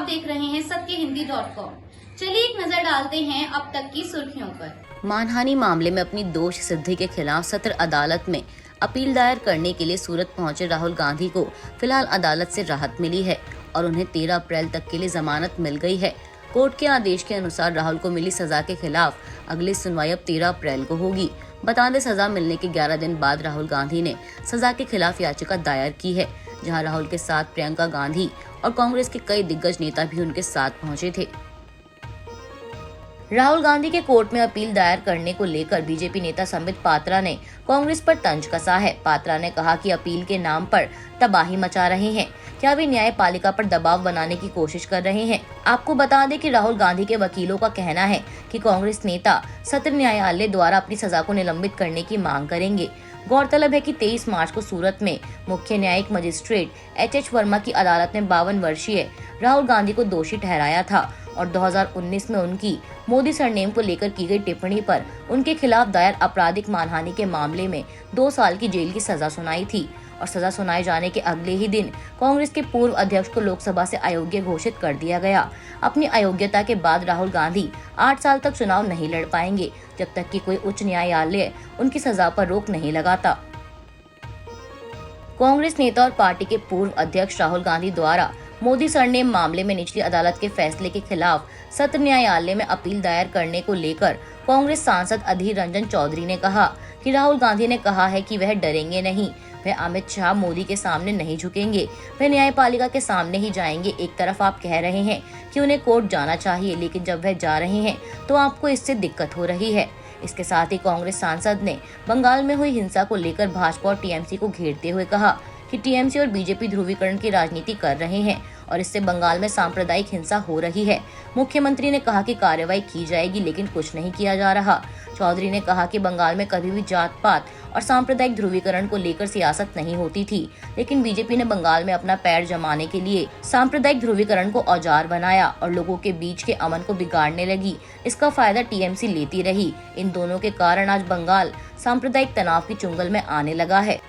आप देख रहे हैं सत्यहिंदी.com। चलिए एक नजर डालते हैं अब तक की सुर्खियों पर। मानहानि मामले में अपनी दोष सिद्धि के खिलाफ सत्र अदालत में अपील दायर करने के लिए सूरत पहुंचे राहुल गांधी को फिलहाल अदालत से राहत मिली है और उन्हें 13 अप्रैल तक के लिए जमानत मिल गई है। कोर्ट के आदेश के अनुसार राहुल को मिली सजा के खिलाफ अगली सुनवाई अब 13 अप्रैल को होगी। बता दें, सजा मिलने के 11 दिन बाद राहुल गांधी ने सजा के खिलाफ याचिका दायर की है, जहां राहुल के साथ प्रियंका गांधी और कांग्रेस के कई दिग्गज नेता भी उनके साथ पहुंचे थे। राहुल गांधी के कोर्ट में अपील दायर करने को लेकर बीजेपी नेता संबित पात्रा ने कांग्रेस पर तंज कसा है। पात्रा ने कहा कि अपील के नाम पर तबाही मचा रहे हैं, क्या वे न्यायपालिका पर दबाव बनाने की कोशिश कर रहे हैं। आपको बता दें कि राहुल गांधी के वकीलों का कहना है कि कांग्रेस नेता सत्र न्यायालय द्वारा अपनी सजा को निलंबित करने की मांग करेंगे। गौरतलब है कि 23 मार्च को सूरत में मुख्य न्यायिक मजिस्ट्रेट एच वर्मा की अदालत ने 52 वर्षीय राहुल गांधी को दोषी ठहराया था और 2019 में उनकी मोदी सरनेम को लेकर की गई टिप्पणी पर उनके खिलाफ दायर आपराधिक मानहानि के मामले में 2 साल की जेल की सजा सुनाई थी। और सजा सुनाए जाने के अगले ही दिन कांग्रेस के पूर्व अध्यक्ष को लोकसभा से अयोग्य घोषित कर दिया गया। अपनी अयोग्यता के बाद राहुल गांधी 8 साल तक चुनाव नहीं लड़ पाएंगे, जब तक कि कोई उच्च न्यायालय उनकी सजा पर रोक नहीं लगाता। कांग्रेस नेता और पार्टी के पूर्व अध्यक्ष राहुल गांधी द्वारा मोदी सरनेम मामले में निचली अदालत के फैसले के खिलाफ सत्र न्यायालय में अपील दायर करने को लेकर कांग्रेस सांसद अधीर रंजन चौधरी ने कहा कि राहुल गांधी ने कहा है कि वह डरेंगे नहीं, वह अमित शाह मोदी के सामने नहीं झुकेंगे, वह न्यायपालिका के सामने ही जाएंगे। एक तरफ आप कह रहे हैं कि उन्हें कोर्ट जाना चाहिए, लेकिन जब वह जा रहे हैं तो आपको इससे दिक्कत हो रही है। इसके साथ ही कांग्रेस सांसद ने बंगाल में हुई हिंसा को लेकर भाजपा और टीएमसी को घेरते हुए कहा कि टीएमसी और बीजेपी ध्रुवीकरण की राजनीति कर रहे हैं और इससे बंगाल में सांप्रदायिक हिंसा हो रही है। मुख्यमंत्री ने कहा कि कार्रवाई की जाएगी, लेकिन कुछ नहीं किया जा रहा। चौधरी ने कहा कि बंगाल में कभी भी जात पात और सांप्रदायिक ध्रुवीकरण को लेकर सियासत नहीं होती थी, लेकिन बीजेपी ने बंगाल में अपना पैर जमाने के लिए सांप्रदायिक ध्रुवीकरण को औजार बनाया और लोगों के बीच के अमन को बिगाड़ने लगी। इसका फायदा टीएमसी लेती रही। इन दोनों के कारण आज बंगाल सांप्रदायिक तनाव की चुंगल में आने लगा है।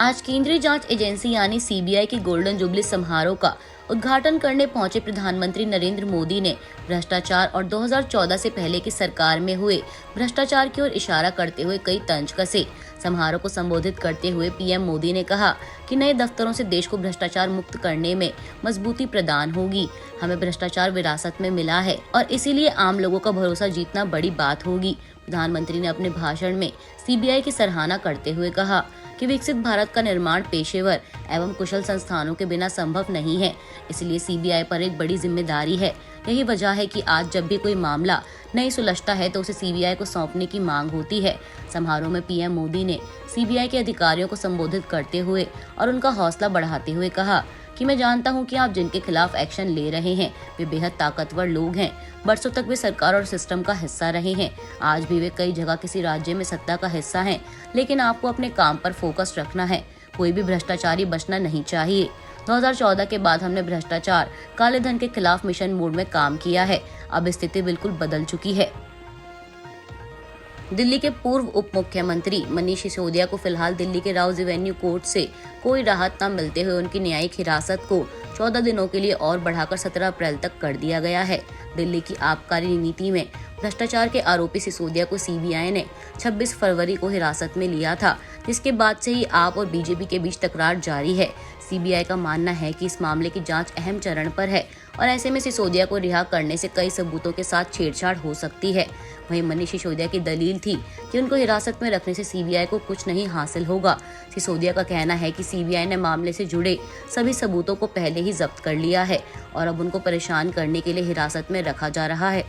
आज केंद्रीय जांच एजेंसी यानी सीबीआई की गोल्डन जुबली समारोह का उद्घाटन करने पहुंचे प्रधानमंत्री नरेंद्र मोदी ने भ्रष्टाचार और 2014 से पहले की सरकार में हुए भ्रष्टाचार की ओर इशारा करते हुए कई तंज कसे। समारोह को संबोधित करते हुए पीएम मोदी ने कहा कि नए दफ्तरों से देश को भ्रष्टाचार मुक्त करने में मजबूती प्रदान होगी। हमें भ्रष्टाचार विरासत में मिला है और इसीलिए आम लोगों का भरोसा जीतना बड़ी बात होगी। प्रधानमंत्री ने अपने भाषण में सीबीआई की सराहना करते हुए कहा कि विकसित भारत का निर्माण पेशेवर एवं कुशल संस्थानों के बिना संभव नहीं है, इसलिए सीबीआई पर एक बड़ी जिम्मेदारी है। यही वजह है कि आज जब भी कोई मामला नहीं सुलझता है तो उसे सीबीआई को सौंपने की मांग होती है। समारोह में पीएम मोदी ने सीबीआई के अधिकारियों को संबोधित करते हुए और उनका हौसला बढ़ाते हुए कहा कि मैं जानता हूं कि आप जिनके खिलाफ एक्शन ले रहे हैं वे बेहद ताकतवर लोग हैं। बरसों तक वे सरकार और सिस्टम का हिस्सा रहे हैं। आज भी वे कई जगह किसी राज्य में सत्ता का हिस्सा हैं, लेकिन आपको अपने काम पर फोकस रखना है। कोई भी भ्रष्टाचारी बचना नहीं चाहिए। 2014 के बाद हमने भ्रष्टाचार, काले धन के खिलाफ मिशन मोड में काम किया है। अब स्थिति बिल्कुल बदल चुकी है। दिल्ली के पूर्व उप मुख्यमंत्री मनीष सिसोदिया को फिलहाल दिल्ली के राउज एवेन्यू कोर्ट से कोई राहत न मिलते हुए उनकी न्यायिक हिरासत को 14 दिनों के लिए और बढ़ाकर 17 अप्रैल तक कर दिया गया है। दिल्ली की आबकारी नीति में भ्रष्टाचार के आरोपी सिसोदिया को सीबीआई ने 26 फरवरी को हिरासत में लिया था, जिसके बाद से ही आप और बीजेपी के बीच तकरार जारी है। सीबीआई का मानना है कि इस मामले की जांच अहम चरण पर है और ऐसे में सिसोदिया को रिहा करने से कई सबूतों के साथ छेड़छाड़ हो सकती है। वहीं मनीष सिसोदिया की दलील थी कि उनको हिरासत में रखने से सीबीआई को कुछ नहीं हासिल होगा। सिसोदिया का कहना है कि सीबीआई ने मामले से जुड़े सभी सबूतों को पहले ही जब्त कर लिया है और अब उनको परेशान करने के लिए हिरासत में रखा जा रहा है।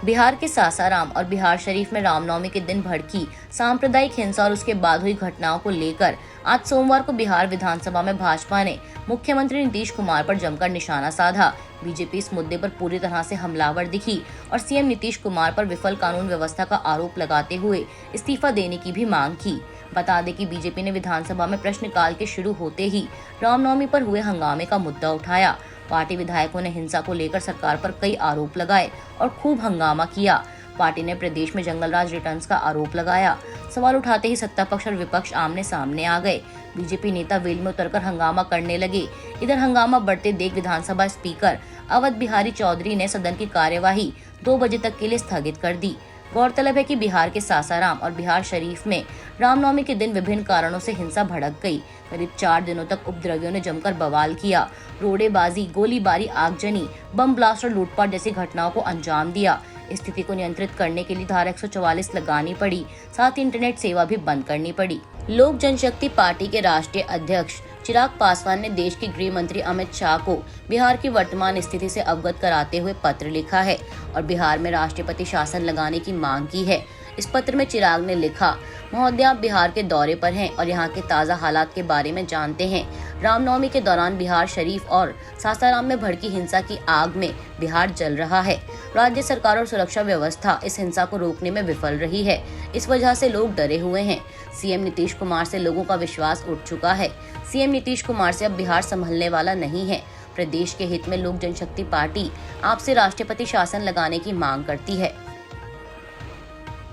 बिहार के सासाराम और बिहार शरीफ में रामनवमी के दिन भड़की सांप्रदायिक हिंसा और उसके बाद हुई घटनाओं को लेकर आज सोमवार को बिहार विधानसभा में भाजपा ने मुख्यमंत्री नीतीश कुमार पर जमकर निशाना साधा। बीजेपी इस मुद्दे पर पूरी तरह से हमलावर दिखी और सीएम नीतीश कुमार पर विफल कानून व्यवस्था का आरोप लगाते हुए इस्तीफा देने की भी मांग की। बता दें कि बीजेपी ने विधानसभा में प्रश्नकाल के शुरू होते ही रामनवमी पर हुए हंगामे का मुद्दा उठाया। पार्टी विधायकों ने हिंसा को लेकर सरकार पर कई आरोप लगाए और खूब हंगामा किया। पार्टी ने प्रदेश में जंगलराज रिटर्न्स का आरोप लगाया। सवाल उठाते ही सत्ता पक्ष और विपक्ष आमने सामने आ गए। बीजेपी नेता वेल में उतरकर हंगामा करने लगे। इधर हंगामा बढ़ते देख विधानसभा स्पीकर अवध बिहारी चौधरी ने सदन की कार्यवाही 2 बजे तक के लिए स्थगित कर दी। गौरतलब है कि बिहार के सासाराम और बिहार शरीफ में रामनवमी के दिन विभिन्न कारणों से हिंसा भड़क गई। करीब 4 दिनों तक उपद्रवियों ने जमकर बवाल किया। रोड़ेबाजी, गोलीबारी, आगजनी, बम ब्लास्ट और लूटपाट जैसी घटनाओं को अंजाम दिया। स्थिति को नियंत्रित करने के लिए धारा 144 लगानी पड़ी, साथ ही इंटरनेट सेवा भी बंद करनी पड़ी। लोक जनशक्ति पार्टी के राष्ट्रीय अध्यक्ष चिराग पासवान ने देश के गृह मंत्री अमित शाह को बिहार की वर्तमान स्थिति से अवगत कराते हुए पत्र लिखा है और बिहार में राष्ट्रपति शासन लगाने की मांग की है। इस पत्र में चिराग ने लिखा, महोदय, आप बिहार के दौरे पर हैं और यहाँ के ताज़ा हालात के बारे में जानते हैं। रामनवमी के दौरान बिहार शरीफ और सासाराम में भड़की हिंसा की आग में बिहार जल रहा है। राज्य सरकार और सुरक्षा व्यवस्था इस हिंसा को रोकने में विफल रही है। इस वजह से लोग डरे हुए हैं। सीएम नीतीश कुमार से लोगों का विश्वास उठ चुका है। सीएम नीतीश कुमार से अब बिहार संभलने वाला नहीं है। प्रदेश के हित में लोक जनशक्ति पार्टी आपसे राष्ट्रपति शासन लगाने की मांग करती है।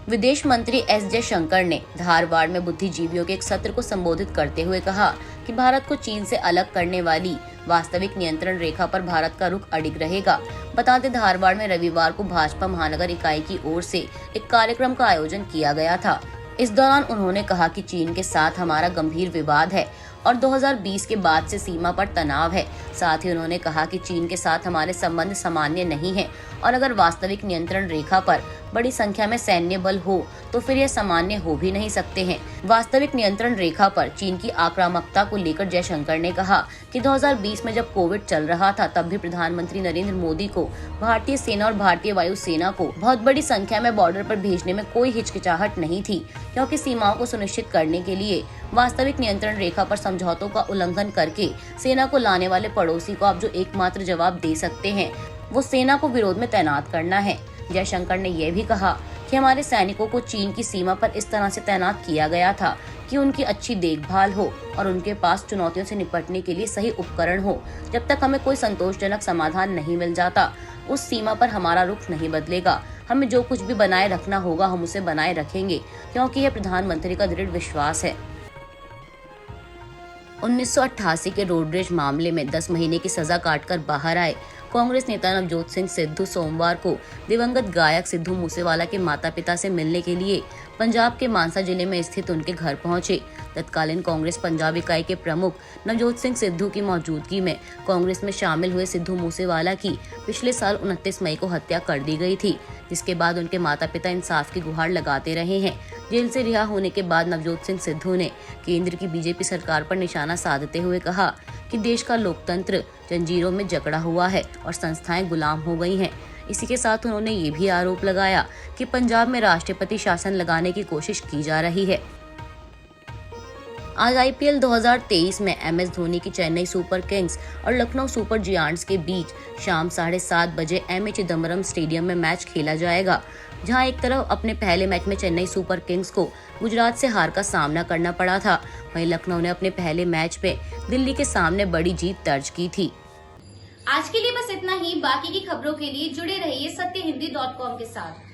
विदेश मंत्री एस जयशंकर ने धारवाड़ में बुद्धिजीवियों के एक सत्र को संबोधित करते हुए कहा कि भारत को चीन से अलग करने वाली वास्तविक नियंत्रण रेखा पर भारत का रुख अडिग रहेगा। बता दें, धारवाड़ में रविवार को भाजपा महानगर इकाई की ओर से एक कार्यक्रम का आयोजन किया गया था। इस दौरान उन्होंने कहा कि चीन के साथ हमारा गंभीर विवाद है और 2020 के बाद से सीमा पर तनाव है। साथ ही उन्होंने कहा कि चीन के साथ हमारे संबंध सामान्य नहीं है और अगर वास्तविक नियंत्रण रेखा पर बड़ी संख्या में सैन्य बल हो तो फिर यह सामान्य हो भी नहीं सकते हैं। वास्तविक नियंत्रण रेखा पर चीन की आक्रामकता को लेकर जयशंकर ने कहा कि 2020 में जब कोविड चल रहा था तब भी प्रधानमंत्री नरेंद्र मोदी को भारतीय सेना और भारतीय वायु सेना को बहुत बड़ी संख्या में बॉर्डर पर भेजने में कोई हिचकिचाहट नहीं थी, क्योंकि सीमाओं को सुनिश्चित करने के लिए वास्तविक नियंत्रण रेखा पर समझौतों का उल्लंघन करके सेना को लाने वाले पड़ोसी को आप जो एकमात्र जवाब दे सकते हैं वो सेना को विरोध में तैनात करना है। जयशंकर ने यह भी कहा कि हमारे सैनिकों को चीन की सीमा पर इस तरह से तैनात किया गया था कि उनकी अच्छी देखभाल हो और उनके पास चुनौतियों से निपटने के लिए सही उपकरण हो। जब तक हमें कोई संतोषजनक समाधान नहीं मिल जाता, उस सीमा पर हमारा रुख नहीं बदलेगा। हमें जो कुछ भी बनाए रखना होगा हम उसे बनाए रखेंगे, क्योंकि यह प्रधानमंत्री का दृढ़ विश्वास है। 1988 के रोडरेज मामले में 10 महीने की सजा काटकर बाहर आए कांग्रेस नेता नवजोत सिंह सिद्धू सोमवार को दिवंगत गायक सिद्धू मूसेवाला के माता पिता से मिलने के लिए पंजाब के मानसा जिले में स्थित उनके घर पहुंचे। तत्कालीन कांग्रेस पंजाब इकाई के प्रमुख नवजोत सिंह सिद्धू की मौजूदगी में कांग्रेस में शामिल हुए सिद्धू मूसेवाला की पिछले साल 29 मई को हत्या कर दी गई थी, जिसके बाद उनके माता पिता इंसाफ की गुहार लगाते रहे हैं। जेल से रिहा होने के बाद नवजोत सिंह सिद्धू ने केंद्र की बीजेपी सरकार पर निशाना साधते हुए कहा कि देश का लोकतंत्र जंजीरों में जकड़ा हुआ है और संस्थाएं गुलाम हो गई हैं। इसी के साथ उन्होंने ये भी आरोप लगाया कि पंजाब में राष्ट्रपति शासन लगाने की कोशिश की जा रही है। आज आईपीएल 2023 में एमएस धोनी की चेन्नई सुपर किंग्स और लखनऊ सुपर जायंट्स के बीच शाम 7:30 बजे एमए चिदम्बरम स्टेडियम में मैच खेला जाएगा, जहां एक तरफ अपने पहले मैच में चेन्नई सुपर किंग्स को गुजरात से हार का सामना करना पड़ा था, वहीं लखनऊ ने अपने पहले मैच में दिल्ली के सामने बड़ी जीत दर्ज की थी। आज के लिए बस इतना ही। बाकी की खबरों के लिए जुड़े रहिए सत्यहिंदी.com के साथ।